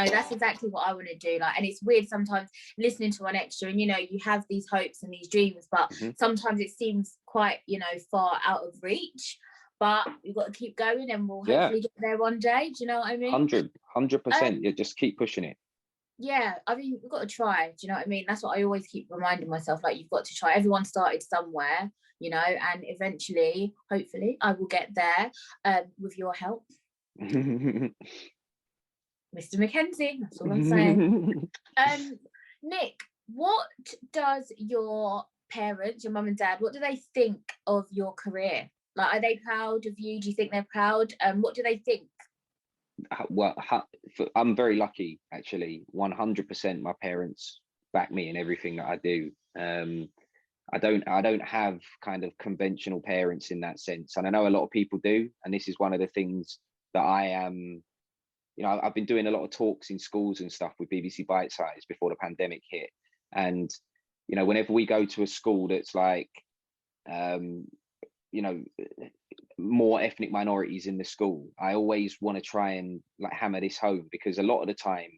know, that's exactly what I want to do. Like, and it's weird sometimes listening to One Extra, and you know, you have these hopes and these dreams, but sometimes it seems quite, you know, far out of reach. But we've got to keep going, and we'll hopefully get there one day. Do you know what I mean? 100%. You just keep pushing it. Yeah, I mean, we've got to try. Do you know what I mean? That's what I always keep reminding myself. Like, you've got to try. Everyone started somewhere, you know, and eventually, hopefully, I will get there with your help. Mr. Mackenzie, that's all I'm saying. Nick, what does your parents, your mum and dad, what do they think of your career? Like, are they proud of you? Do you think they're proud? What do they think? Well, I'm very lucky, actually. 100% my parents back me in everything that I do. I don't have kind of conventional parents in that sense, and I know a lot of people do, and this is one of the things that I am, you know, I've been doing a lot of talks in schools and stuff with BBC Bite Size before the pandemic hit, and you know, whenever we go to a school that's like you know, more ethnic minorities in the school, I always want to try and like hammer this home, because a lot of the time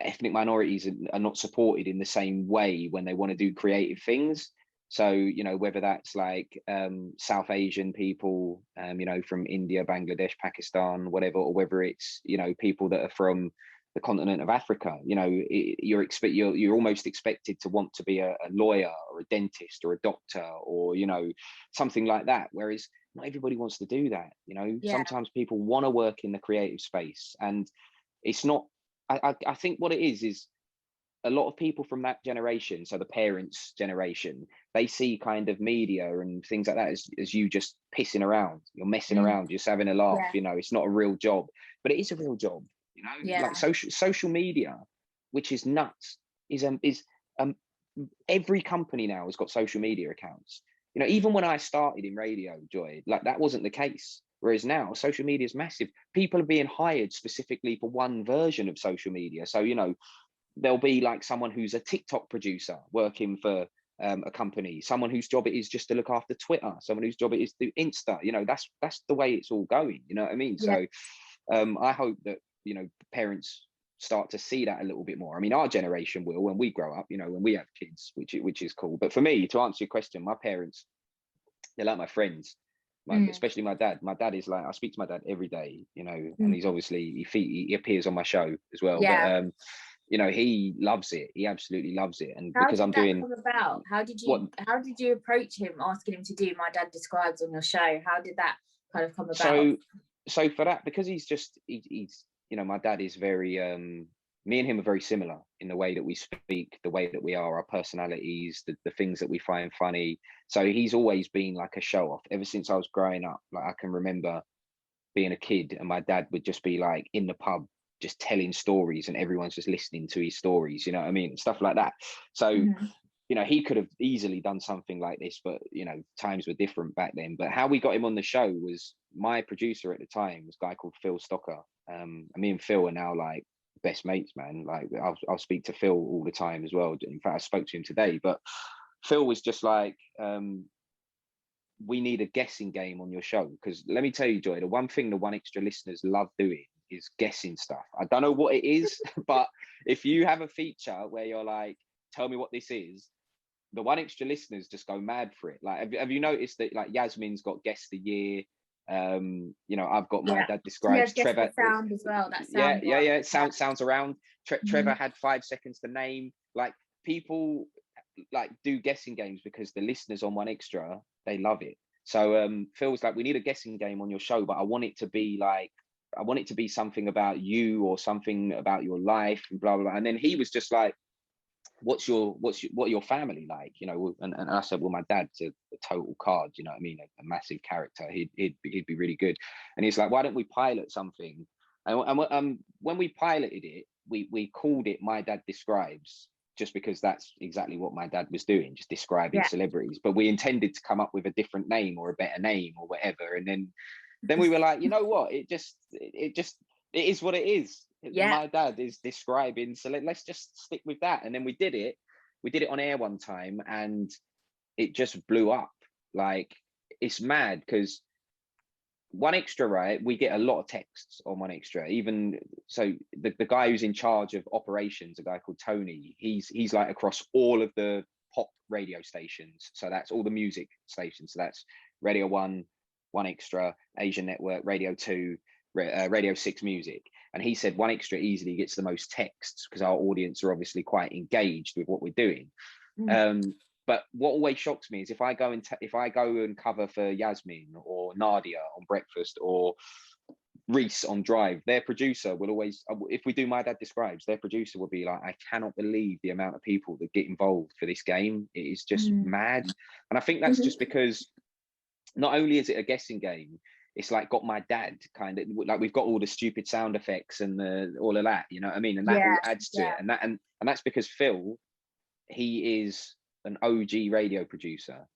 ethnic minorities are not supported in the same way when they want to do creative things. So, you know, whether that's like South Asian people, you know, from India, Bangladesh, Pakistan, whatever, or whether it's, you know, people that are from the continent of Africa, you know, you're almost expected to want to be a lawyer or a dentist or a doctor, or, you know, something like that. Whereas not everybody wants to do that. You know, sometimes people want to work in the creative space, and it's not, I think what it is a lot of people from that generation, so the parents' generation, they see kind of media and things like that as you just pissing around, you're messing around, just having a laugh, you know, it's not a real job. But it is a real job, you know, like social media, which is nuts, is every company now has got social media accounts. You know, even when I started in radio, Joy, like that wasn't the case. Whereas now social media is massive. People are being hired specifically for one version of social media. So, you know, there'll be like someone who's a TikTok producer working for a company, someone whose job it is just to look after Twitter, someone whose job it is to do Insta. You know, that's the way it's all going. You know what I mean? So I hope that, you know, parents start to see that a little bit more. I mean, our generation will when we grow up, you know, when we have kids, which is cool. But for me, to answer your question, my parents, they're like my friends. Especially my dad. My dad is like, I speak to my dad every day, you know, and he's obviously, he appears on my show as well. But you know, he loves it. He absolutely loves it. And because I'm doing, come about? How did you approach him, asking him to do My Dad Describes on your show? How did that kind of come about? So for that, because he's you know, my dad is very me and him are very similar in the way that we speak, the way that we are, our personalities, the things that we find funny. So he's always been like a show off ever since I was growing up. Like, I can remember being a kid and my dad would just be like in the pub just telling stories, and everyone's just listening to his stories, you know what I mean? Stuff like that. So you know, he could have easily done something like this, but you know, times were different back then. But how we got him on the show was, my producer at the time was a guy called Phil Stocker. And me and Phil are now like best mates, man. Like I'll speak to Phil all the time as well. In fact, I spoke to him today. But Phil was just like, we need a guessing game on your show, because let me tell you, Joy, the one thing the One Extra listeners love doing is guessing stuff. I don't know what it is, but if you have a feature where you're like, tell me what this is, the One Extra listeners just go mad for it. Like, have you noticed that like Yasmin's got Guess the Year? You know, I've got My Dad Describes. Trevor sound as well. That sound sounds around. Trevor had 5 seconds to name. Like, people like do guessing games because the listeners on One Extra, they love it. So Phil's like, we need a guessing game on your show, but I want it to be something about you or something about your life and blah blah blah. And then he was just like, what are your family like, you know? And I said, well, my dad's a total card, you know what I mean, a massive character. He'd be really good. And he's like, why don't we pilot something? And when we piloted it, we called it My Dad Describes, just because that's exactly what my dad was doing, just describing celebrities. But we intended to come up with a different name or a better name or whatever. And then we were like, you know what, it is what it is. My dad is describing, so let's just stick with that. And then we did it on air one time, and it just blew up. Like, it's mad, because One Extra, right? We get a lot of texts on One Extra. Even so, the guy who's in charge of operations, a guy called Tony, he's like across all of the pop radio stations. So that's all the music stations. So that's Radio 1, One Extra, Asian Network, Radio 2, Radio 6 Music. And he said One Extra easily gets the most texts because our audience are obviously quite engaged with what we're doing. But what always shocks me is if I go and cover for Yasmin or Nadia on Breakfast or Reese on Drive, their producer will always, if we do My Dad Describes, their producer will be like, I cannot believe the amount of people that get involved for this game. It is just mad. And I think that's just because not only is it a guessing game, it's like got my dad kind of like, we've got all the stupid sound effects and all of that, you know what I mean? And that all adds to it. And that's because Phil, he is an OG radio producer.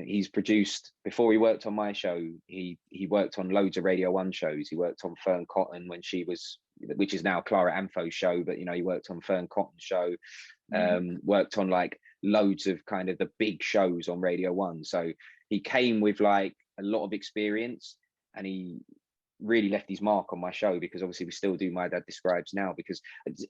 He's produced, before he worked on my show, he worked on loads of Radio 1 shows. He worked on Fern Cotton when she was, which is now Clara Amfo's show, but you know, he worked on Fern Cotton's show, worked on like loads of kind of the big shows on Radio 1. So he came with like a lot of experience, and he really left his mark on my show, because obviously we still do My Dad Describes now, because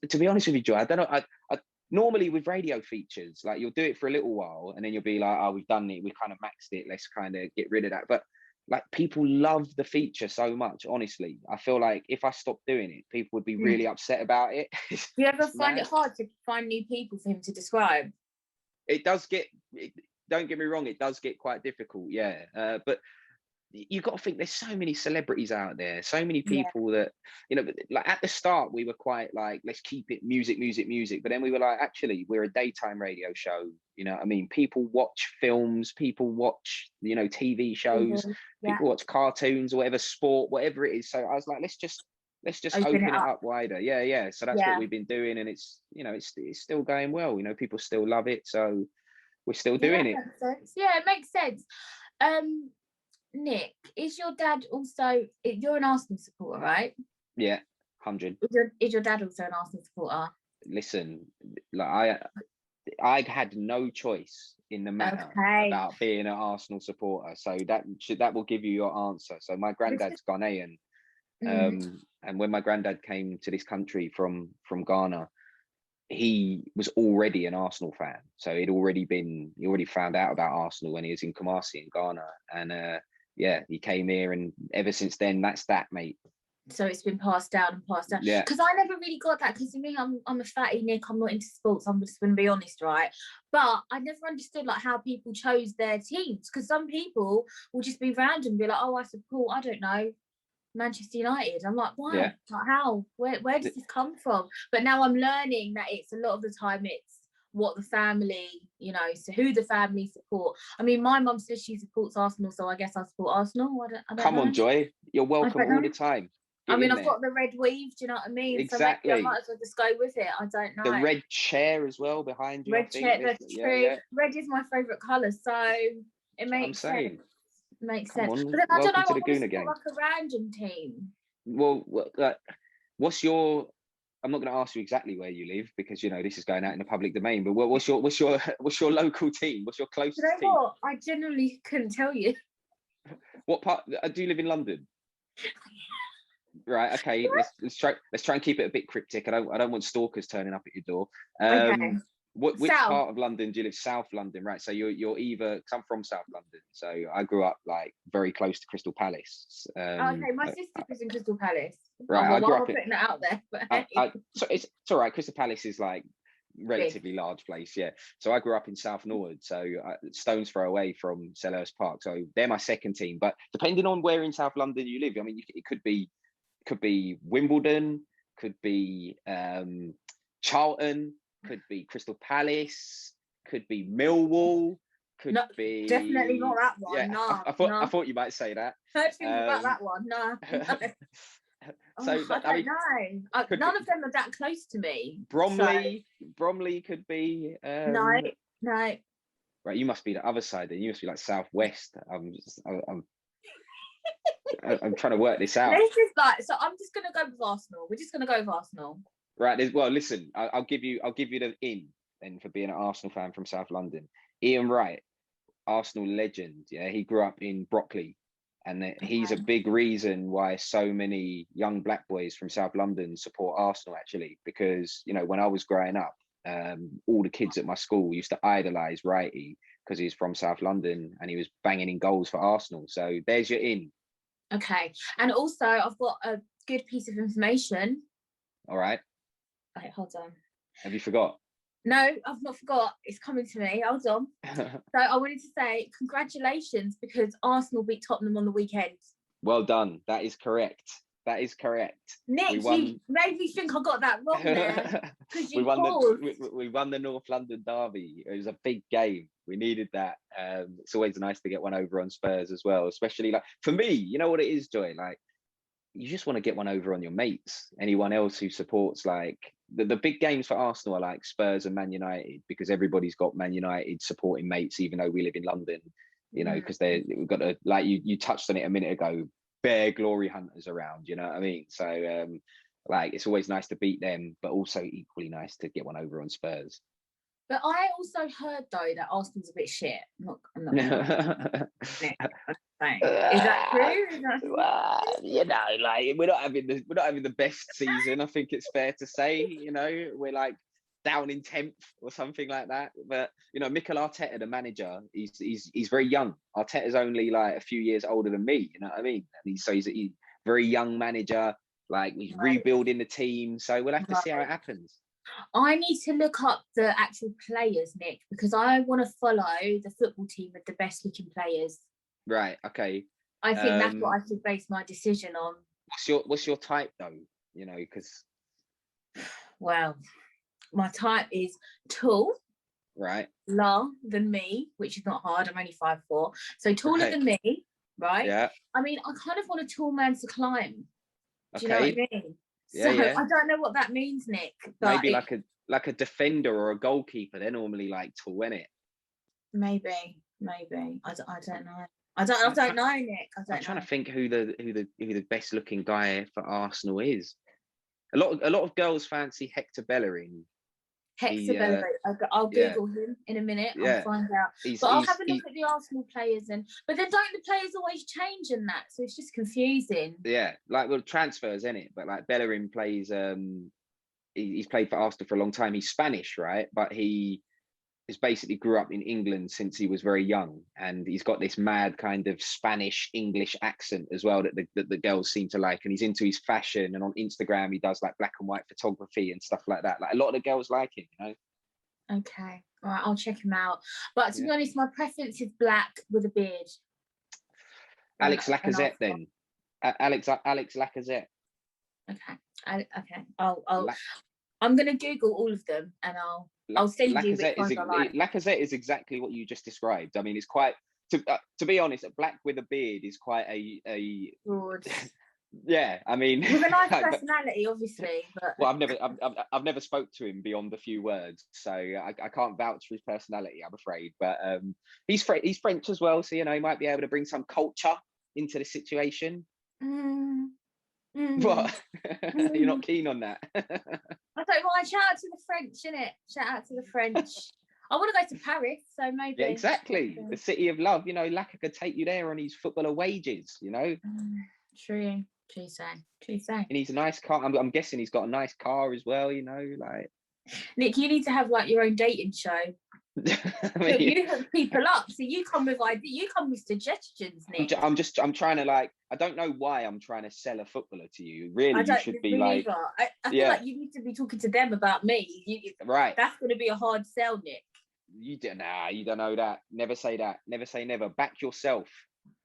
to be honest with you, Joy, I don't know, I normally with radio features, like you'll do it for a little while and then you'll be like, oh, we've done it, we've kind of maxed it, let's kind of get rid of that. But like people love the feature so much, honestly. I feel like if I stopped doing it, people would be really upset about it. Do you ever find it hard to find new people for him to describe? It does get, don't get me wrong, it does get quite difficult, yeah. But you've got to think there's so many celebrities out there, so many people that, you know, like at the start we were quite like, let's keep it music, but then we were like, actually we're a daytime radio show, you know what I mean? People watch films, people watch, you know, TV shows, people watch cartoons or whatever, sport, whatever it is. So I was like, let's just open it up wider. So that's what we've been doing, and it's, you know, it's still going well, you know, people still love it, so we're still doing it. Makes sense. Yeah, it makes sense. Nick, is your dad also, you're an Arsenal supporter, right? Yeah, 100. Is your dad also an Arsenal supporter? Listen, like I had no choice in the matter about being an Arsenal supporter, so that will give you your answer. So my granddad's Ghanaian, and when my granddad came to this country from Ghana, he was already an Arsenal fan. So he already found out about Arsenal when he was in Kumasi in Ghana, and he came here, and ever since then, that's that, mate. So it's been passed down. Yeah. Because I never really got that, because to me, I'm a fatty, Nick. I'm not into sports. I'm just going to be honest, right? But I never understood like how people chose their teams, because some people will just be random, be like, oh, I support, I don't know, Manchester United. I'm like, why? Yeah. Like, how? Where does this come from? But now I'm learning that it's a lot of the time it's what the family, you know, so who the family support. I mean, my mum says she supports Arsenal, so I guess I support Arsenal. I don't Come know. on, Joy, you're welcome all the time. I mean, I've got the red weave, do you know what I mean? Exactly. So maybe I might as well just go with it. I don't know. The red chair as well behind you. Red chair, that's true. Yeah. Red is my favourite colour, so it makes sense. Makes sense. On. But then I don't know, I want to like a random team. Well, what's your? I'm not going to ask you exactly where you live, because you know this is going out in the public domain. But what's your local team? What's your closest team? You know what? I genuinely couldn't tell you. What part? Do you live in London? Right. Okay. Let's try and keep it a bit cryptic. I don't want stalkers turning up at your door. Okay. Which part of London do you live? South London, right? So you're either, because I'm from South London, so I grew up like very close to Crystal Palace. Okay, my sister was in Crystal Palace. Right, I grew up putting that out there. But so it's all right. Crystal Palace is like relatively large place, yeah. So I grew up in South Norwood, so stone's throw away from Selhurst Park. So they're my second team. But depending on where in South London you live, I mean, it could be Wimbledon, could be Charlton, could be Crystal Palace, could be Millwall, could be definitely not that one. Yeah, no, I thought you might say that. Heard things about that one. No. So I don't know. None of them are that close to me. Bromley could be. No. Right, you must be the other side. Then you must be like southwest. I'm trying to work this out. This is like, so I'm just gonna go with Arsenal. We're just gonna go with Arsenal. Right. Well, listen, I'll give you the in then for being an Arsenal fan from South London. Ian Wright, Arsenal legend. Yeah, he grew up in Brockley, And he's a big reason why so many young black boys from South London support Arsenal, actually, because, you know, when I was growing up, all the kids at my school used to idolise Wrighty because he's from South London and he was banging in goals for Arsenal. So there's your in. Okay. And also, I've got a good piece of information. All right. Wait, hold on. Have you forgot? No, I've not forgot. It's coming to me. Hold on. So I wanted to say congratulations because Arsenal beat Tottenham on the weekend. Well done. That is correct. That is correct. Nick, you made me think I got that wrong there. we won the North London derby. It was a big game. We needed that. It's always nice to get one over on Spurs as well, especially like for me. You know what it is, Joy? Like you just want to get one over on your mates. Anyone else who supports like the big games for Arsenal are like Spurs and Man United because everybody's got Man United supporting mates, even though we live in London. You know, because we've got to, like you touched on it a minute ago, bare glory hunters around, you know what I mean? So like it's always nice to beat them, but also equally nice to get one over on Spurs. But I also heard though that Arsenal's a bit shit. I'm not is that true? Well, you know, like we're not having the best season. I think it's fair to say. You know, we're like down in 10th or something like that. But you know, Mikel Arteta, the manager, he's very young. Arteta's only like a few years older than me. You know what I mean? And he's a very young manager. Like he's rebuilding the team. So we'll have to see how it happens. I need to look up the actual players, Nick, because I want to follow the football team with the best looking players. Right. Okay. I think that's what I should base my decision on. What's your type though? You know, because well, my type is tall, right, taller than me, which is not hard. I'm only 5'4", so taller than me, right? Yeah. I mean, I kind of want a tall man to climb. Do you know what I mean? Yeah, so yeah. I don't know what that means, Nick. But maybe like a defender or a goalkeeper. They're normally like tall, isn't it? Maybe. I don't know. I don't know, Nick. I'm trying to think who the best looking guy for Arsenal is. A lot of girls fancy Hector Bellerin. Bellerin. I'll Google him in a minute. I'll find out. But I'll have a look at the Arsenal players but then don't the players always change in that? So it's just confusing. Yeah, like well transfers, isn't it? But like Bellerin plays he's played for Arsenal for a long time. He's Spanish, right? But he has basically grew up in England since he was very young, and he's got this mad kind of Spanish English accent as well that the girls seem to like. And he's into his fashion, and on Instagram he does like black and white photography and stuff like that. Like a lot of the girls like him, you know. Okay, all right, I'll check him out. But to be honest, my preference is black with a beard. Alex Lacazette, then. Alex Lacazette. Okay. I'm gonna Google all of them, and I'll send you which ones I like. Lacazette is exactly what you just described. I mean, it's quite to be honest, black with a beard is quite a broad. Yeah, I mean, with a nice personality, obviously. But well, I've never spoke to him beyond a few words, so I can't vouch for his personality, I'm afraid. But he's French as well, so you know he might be able to bring some culture into the situation. What? You're not keen on that? I don't mind. Shout out to the French, innit? Shout out to the French. I want to go to Paris, so maybe. Yeah, exactly. The city of love. You know, Laka could take you there on his footballer wages. You know. True say. And he's a nice car. I'm guessing he's got a nice car as well. You know, like. Nick, you need to have like your own dating show. I mean, you hook people up, so you come with suggestions, Nick. I'm trying to like. I don't know why I'm trying to sell a footballer to you. Really, you should be like. I feel like you need to be talking to them about me. Right. That's going to be a hard sell, Nick. You don't know that. Never say that. Never say never. Back yourself.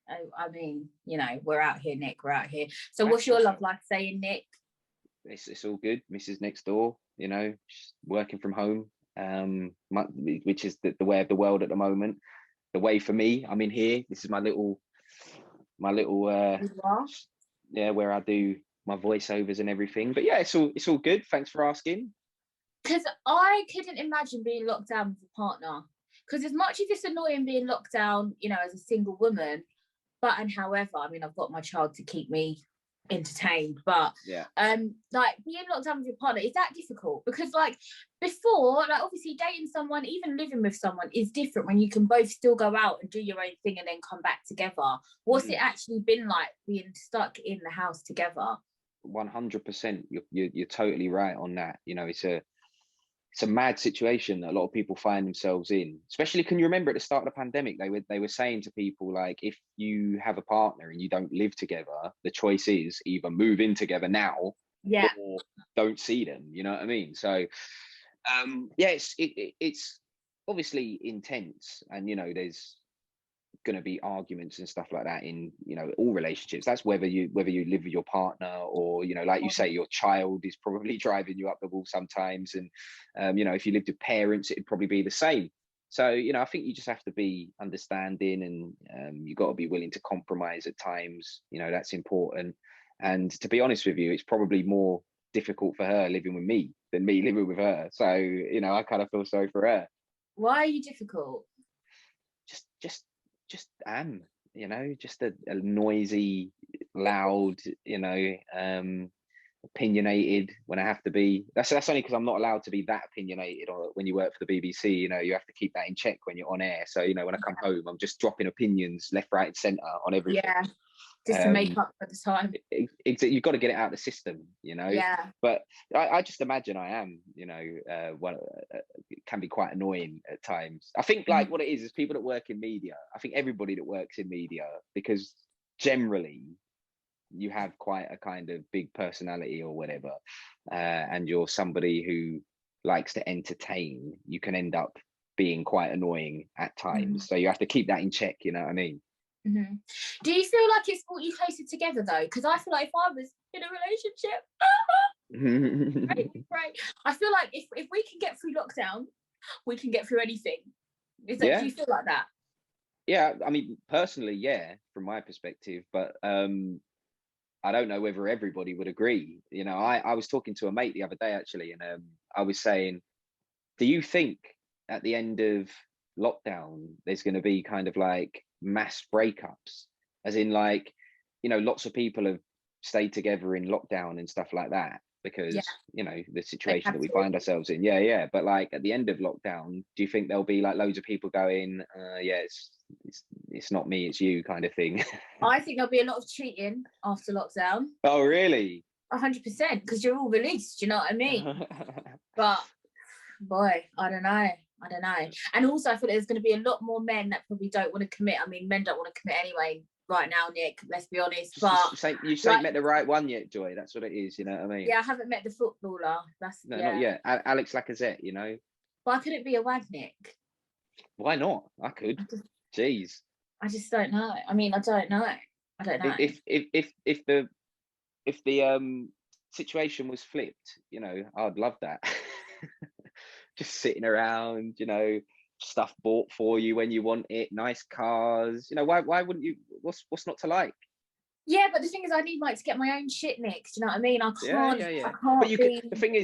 I mean, you know, we're out here, Nick. We're out here. So, what's your love life saying, Nick? It's all good. Mrs. next door. You know, she's working from home. Which is the way of the world at the moment. The way for me, I'm in here. This is my little where I do my voiceovers and everything. But yeah, it's all good. Thanks for asking. Because I couldn't imagine being locked down with a partner. Because as much as it's annoying being locked down, you know, as a single woman, however, I mean, I've got my child to keep me entertained. But yeah, like being locked down with your partner, is that difficult? Because like before, like obviously dating someone, even living with someone is different when you can both still go out and do your own thing and then come back together. What's it actually been like being stuck in the house together? 100%. You're totally right on that. You know, it's a mad situation that a lot of people find themselves in. Especially, can you remember at the start of the pandemic, they were saying to people like, if you have a partner and you don't live together, the choice is either move in together now, yeah, or don't see them. You know what I mean? So, yeah, it's obviously intense, and you know, there's going to be arguments and stuff like that in, you know, all relationships. That's whether you live with your partner, or, you know, like you say, your child is probably driving you up the wall sometimes, and you know, if you lived with parents, it'd probably be the same. So, you know, I think you just have to be understanding, and you've got to be willing to compromise at times. You know, that's important. And to be honest with you, it's probably more difficult for her living with me than me living with her. So, you know, I kind of feel sorry for her. why are you difficult? Just am, you know, just a noisy, loud, you know, opinionated when I have to be. That's only because I'm not allowed to be that opinionated. Or when you work for the BBC, you know, you have to keep that in check when you're on air. So, you know, when I come home, I'm just dropping opinions left, right, and centre on everything. Yeah, just to make up for the time. You've got to get it out of the system, you know. Yeah. But I just imagine I am, you know, it can be quite annoying at times. I think like what it is people that work in media. I think everybody that works in media, because generally you have quite a kind of big personality or whatever, and you're somebody who likes to entertain, you can end up being quite annoying at times. So you have to keep that in check, you know what I mean? Do you feel like it's brought you closer together though? Because I feel like if I was in a relationship, right, I feel like if we can get through lockdown, we can get through anything. Do you feel like that? Yeah, I mean, personally, yeah, from my perspective, but I don't know whether everybody would agree. You know, I was talking to a mate the other day actually, and I was saying, do you think at the end of lockdown there's going to be kind of like mass breakups, as in like, you know, lots of people have stayed together in lockdown and stuff like that because you know the situation that we find ourselves in, but like at the end of lockdown, do you think there'll be like loads of people going it's not me, it's you kind of thing? I think there'll be a lot of cheating after lockdown. Oh really? 100%, because you're all released, you know what I mean? But boy, I don't know. And also I feel there's going to be a lot more men that probably don't want to commit. I mean, men don't want to commit anyway right now, Nick, let's be honest. But you say like, met the right one yet, Joy? That's what it is, you know what I mean? Yeah, I haven't met the footballer. Not yet. Alex Lacazette, you know. But I couldn't be a wag, Nick. Why not? I could. Jeez. I just don't know. I mean, I don't know. If the situation was flipped, you know, I'd love that. Just sitting around, you know, stuff bought for you when you want it, nice cars, you know, why wouldn't you? What's not to like? Yeah, but the thing is, I need like to get my own shit mixed. You know what I mean? I can't. Yeah. I can't. But you can, the thing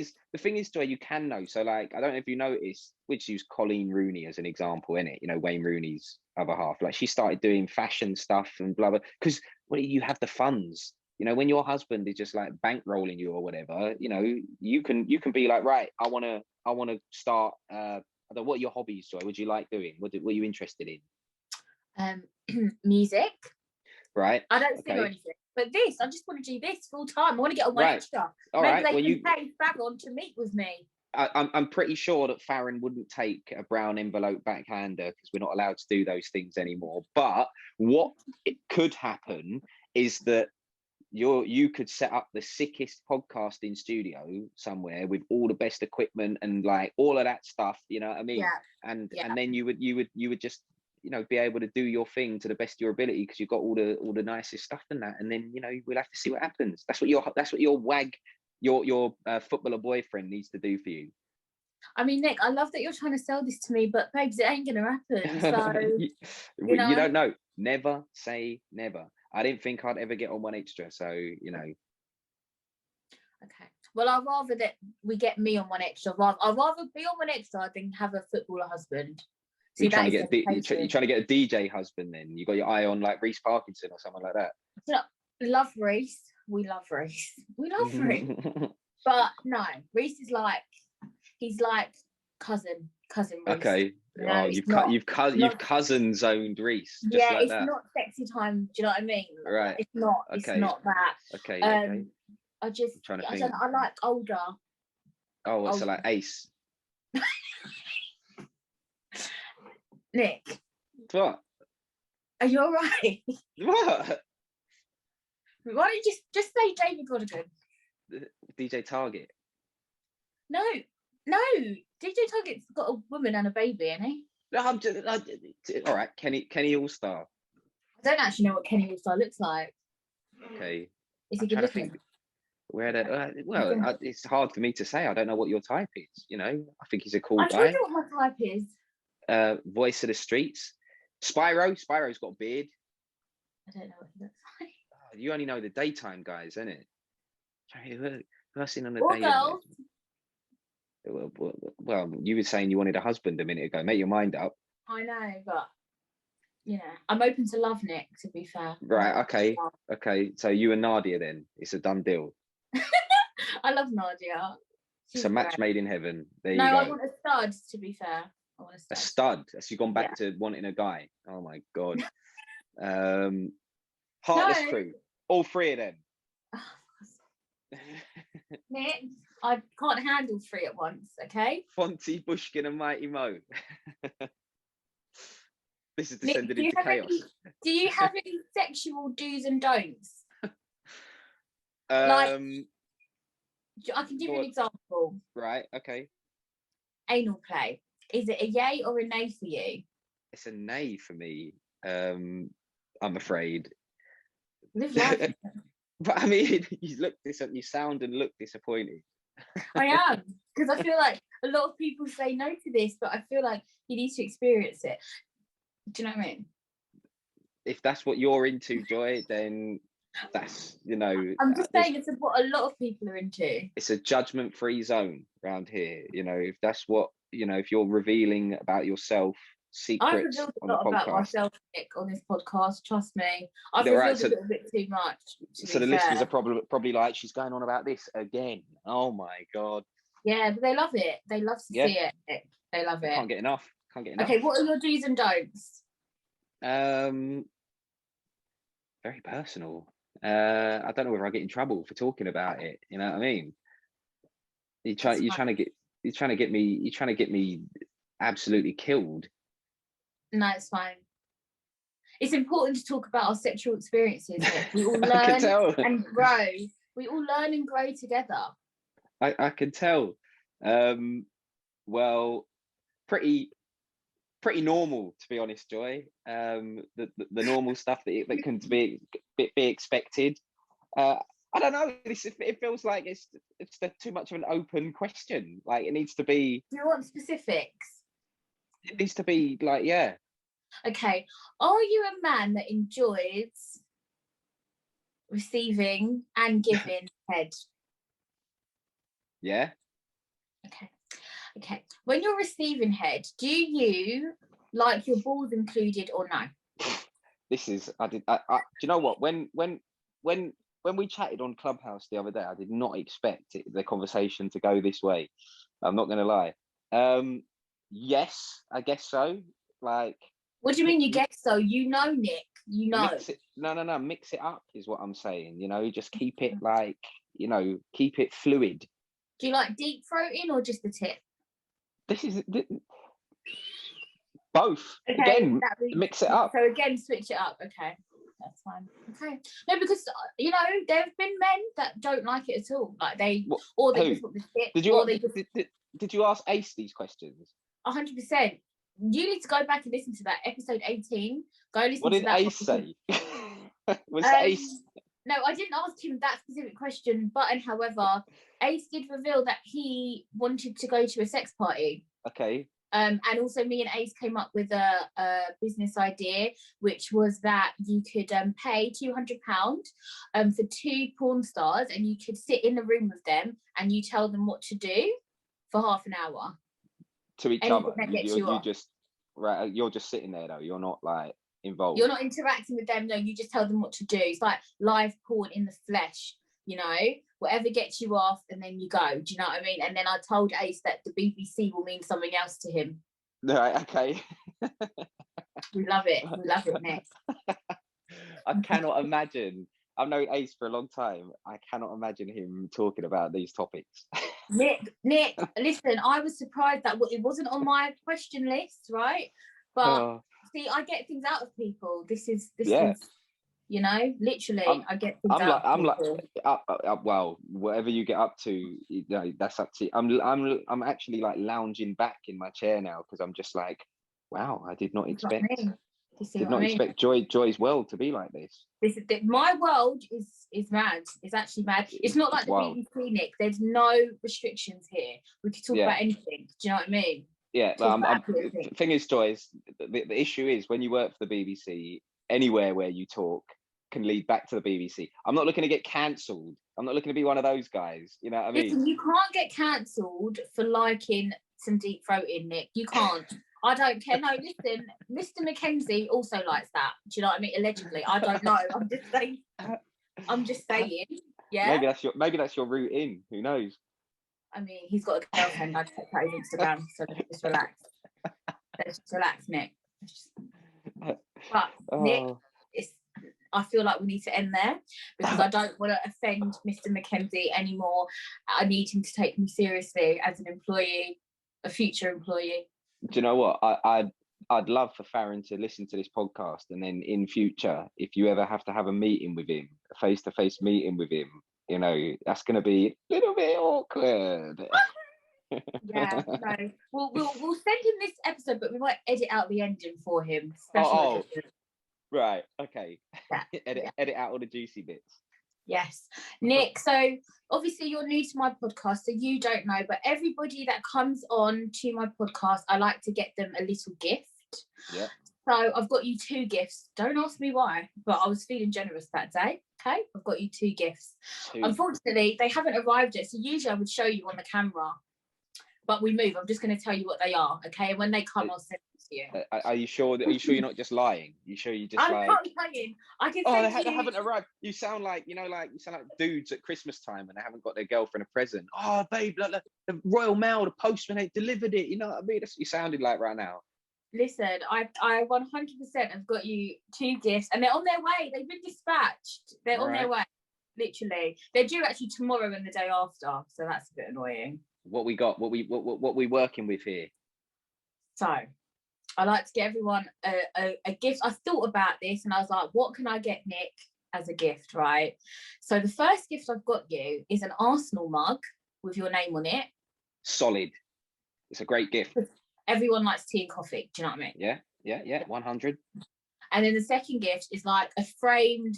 is, Joy, you can know. So, like, I don't know if you noticed, which use Colleen Rooney as an example, in it. You know, Wayne Rooney's other half. Like, she started doing fashion stuff and blah blah. Because you have the funds. You know, when your husband is just like bankrolling you or whatever, you know, you can be like, right, I want to start. I don't know, what are your hobbies, Joy? What do you like doing? What are you interested in? Music. Right. I don't sing or anything, but I just want to do this full time. I want to get on one extra. All Maybe right. they can pay Farron to meet with me. I'm pretty sure that Farron wouldn't take a brown envelope backhander because we're not allowed to do those things anymore. But what it could happen is that you could set up the sickest podcasting studio somewhere with all the best equipment and like all of that stuff. You know what I mean? Yeah. And then you would just, you know, be able to do your thing to the best of your ability because you've got all the nicest stuff and that. And then, you know, we'll have to see what happens. That's what your wag, your footballer boyfriend needs to do for you. I mean, Nick, I love that you're trying to sell this to me, but babes, it ain't gonna happen. So you don't know. Never say never. I didn't think I'd ever get on one extra, so you know. Okay. Well, I'd rather that we get me on one extra. I'd rather be on one extra than have a footballer husband. So you're trying to get a DJ husband then? You got your eye on like Reece Parkinson or someone like that? Love Reece. we love Reese. We love Reese. But no, Reese is like, he's like cousin Reese. Okay. You know, You've cousin zoned Reese. Just Yeah, like it's that. not sexy time. Do you know what I mean? Right. It's not. Okay. It's not that. Okay. Okay. I just. I'm trying to I think. don't. I like older. Oh, what's so like Ace? Nick, What? are you all right? What? Why don't you just say David Rodigan? DJ Target. No. DJ Target's got a woman and a baby, ain't he? No, all right. Kenny All Star. I don't actually know what Kenny All-Star looks like. Okay. Is he good looking? It's hard for me to say. I don't know what your type is. You know, I think he's a cool I guy. told you what my type is. Voice of the streets. Spyro's got a beard. I don't know what he looks like. Oh, you only know the daytime guys, isn't it? First thing on the Or day. girls. Well, you were saying you wanted a husband a minute ago. Make your mind up. I know, but you know, I'm open to love, Nick, to be fair. Right, okay. So you and Nadia then. It's a done deal. I love Nadia. It's a match made in heaven. There you go. go. I want a stud, to be fair. I want a stud. So you've gone back to wanting a guy. Oh my God. Heartless Crew. All three of them. Nick, I can't handle three at once, okay? Fonty, Bushkin and Mighty Mo. This is descended into chaos. Do you have any sexual do's and don'ts? I can give you an example. Right, okay. Anal play. Is it a yay or a nay for you? It's a nay for me. I'm afraid. Live life. But I mean, you sound and look disappointed. I am, because I feel like a lot of people say no to this, but I feel like you need to experience it. Do you know what I mean? If that's what you're into, Joy, then that's, you know. I'm just saying it's what a lot of people are into. It's a judgment-free zone around here. You know, if that's what, you know, if you're revealing about yourself, secrets I've revealed on a the lot podcast. about myself, Nick, on this podcast. Trust me, I've revealed a little bit too much. So the listeners are probably like, she's going on about this again. Oh my God. Yeah, but they love it. They love to see it. They love it. Can't get enough. Okay, what are your do's and don'ts? Very personal. I don't know whether I get in trouble for talking about it. You know what I mean? You're trying to get me absolutely killed. No, it's fine. It's important to talk about our sexual experiences. We all learn and grow. We all learn and grow together. I can tell. Well, pretty normal, to be honest, Joy. The normal stuff that can be expected. I don't know. It feels like it's too much of an open question. Like it needs to be. Do you want specifics? It needs to be like, yeah. Okay. Are you a man that enjoys receiving and giving head? Yeah. Okay. When you're receiving head, do you like your balls included or no? This is. Do you know what? When we chatted on Clubhouse the other day, I did not expect the conversation to go this way. I'm not going to lie. Yes, I guess so. Like, what do you mean you guess so? You know, Nick, you know. No. Mix it up is what I'm saying. You know, just keep it like, you know, keep it fluid. Do you like deep throating or just the tip? This is both. Okay, again, mix it up. So again, switch it up. Okay, that's fine. Okay, no, because you know there have been men that don't like it at all. Like they just want the tip. Did you ask Ace these questions? 100%. You need to go back and listen to that episode 18. Go listen. What did Ace say? Was Ace? No, I didn't ask him that specific question. But however, Ace did reveal that he wanted to go to a sex party. Okay. And also me and Ace came up with a business idea, which was that you could pay £200 for 2 porn stars, and you could sit in the room with them and you tell them what to do for half an hour. To each other. You're just sitting there though. You're not involved. You're not interacting with them. No, you just tell them what to do. It's like live porn in the flesh. you know, whatever gets you off, and then you go. Do you know what I mean? And then I told Ace that the BBC will mean something else to him. Right, okay. We love it, Nick. I cannot imagine. I've known Ace for a long time. I cannot imagine him talking about these topics. Nick, listen, I was surprised that it wasn't on my question list, right? But see, I get things out of people. This is, you know, literally, I get things out of people. Well, whatever you get up to, you know, that's up to you. I'm actually like lounging back in my chair now because I'm just like, wow, I did not expect. Expect Joy's world to be like this. My world is mad. It's actually mad. It's not like the BBC, Nick. There's no restrictions here. We could talk about anything. Do you know what I mean? Yeah. The thing is, Joy, the issue is when you work for the BBC, anywhere where you talk can lead back to the BBC. I'm not looking to get cancelled. I'm not looking to be one of those guys. You know what I mean? Listen, you can't get cancelled for liking some deep throating, Nick. You can't. I don't care. No, listen, Mr. Mackenzie also likes that. Do you know what I mean? Allegedly, I don't know. I'm just saying. Yeah. Maybe that's your route in. Who knows? I mean, he's got a girlfriend. I'd check out his Instagram. So just relax. Let's just relax, Nick. But Nick, I feel like we need to end there because I don't want to offend Mr. Mackenzie anymore. I need him to take me seriously as an employee, a future employee. Do you know what? I'd love for Farron to listen to this podcast, and then in future, if you ever have to have a meeting with him, a face-to-face meeting with him, you know, that's going to be a little bit awkward. Yeah, no. We'll send him this episode, but we might edit out the ending for him. Right. Okay. Yeah. Edit out all the juicy bits. Yes. Nick, so obviously you're new to my podcast, so you don't know, but everybody that comes on to my podcast, I like to get them a little gift. Yeah. So I've got you 2 gifts. Don't ask me why, but I was feeling generous that day. Okay, I've got you 2 gifts. 2. Unfortunately, they haven't arrived yet, so usually I would show you on the camera, but we move. I'm just going to tell you what they are, okay? And when they come, I'll send them to you. Are you sure? Are you sure you're not just lying? You sure you just? I'm not lying. I can. They haven't arrived. You sound like dudes at Christmas time when they haven't got their girlfriend a present. Oh, babe, look, the Royal Mail, the postman ain't delivered it. You know what I mean? That's what you sounded like right now. Listen, I 100% have got you 2 gifts, and they're on their way. They've been dispatched. They're on their way. Literally, they're due actually tomorrow and the day after. So that's a bit annoying. What we got? What we working with here? So, I like to get everyone a gift. I thought about this, and I was like, what can I get Nick as a gift, right? So the first gift I've got you is an Arsenal mug with your name on it. Solid. It's a great gift. Everyone likes tea and coffee. Do you know what I mean? Yeah. 100. And then the second gift is like a framed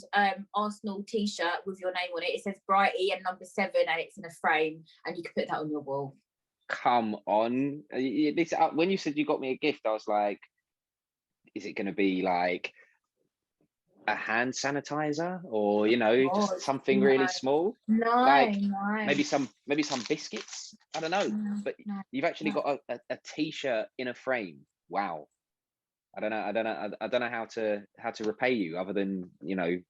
Arsenal T-shirt with your name on it. It says Brighty and number 7, and it's in a frame, and you can put that on your wall. Come on. When you said you got me a gift, I was like, is it going to be like a hand sanitizer, or just something really small? No. Maybe some biscuits. I don't know. But you've actually got a T-shirt in a frame. Wow. I don't know how to repay you other than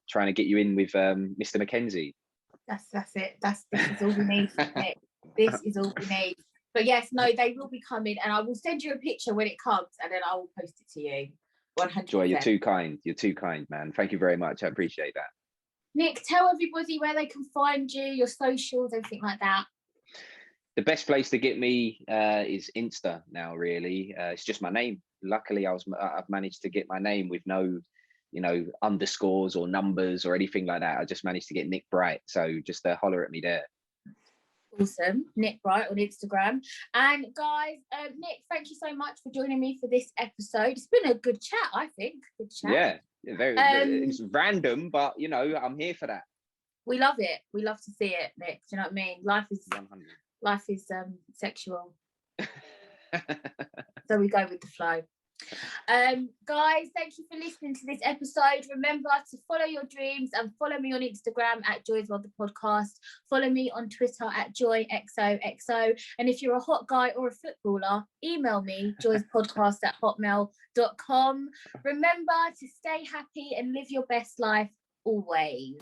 trying to get you in with Mr. Mackenzie. That's it. This is all we need. This is all we need. But yes, no, they will be coming, and I will send you a picture when it comes, and then I will post it to you. 100%. Joy, you're too kind. You're too kind, man. Thank you very much. I appreciate that. Nick, tell everybody where they can find you, your socials, everything like that. The best place to get me is Insta now, really. It's just my name. Luckily, I've managed to get my name with no, underscores or numbers or anything like that. I just managed to get Nick Bright. So just holler at me there. Awesome. Nick Bright on Instagram. And guys, Nick, thank you so much for joining me for this episode. It's been a good chat, I think. Good chat. Yeah, very. It's random, but I'm here for that. We love it. We love to see it, Nick. Do you know what I mean? Life is 100. Life is sexual. So we go with the flow. Guys, thank you for listening to this episode. Remember to follow your dreams and follow me on Instagram at Joy's World the Podcast. Follow me on Twitter at JoyXOXO. And if you're a hot guy or a footballer, email me joyspodcast@hotmail.com. Remember to stay happy and live your best life. always.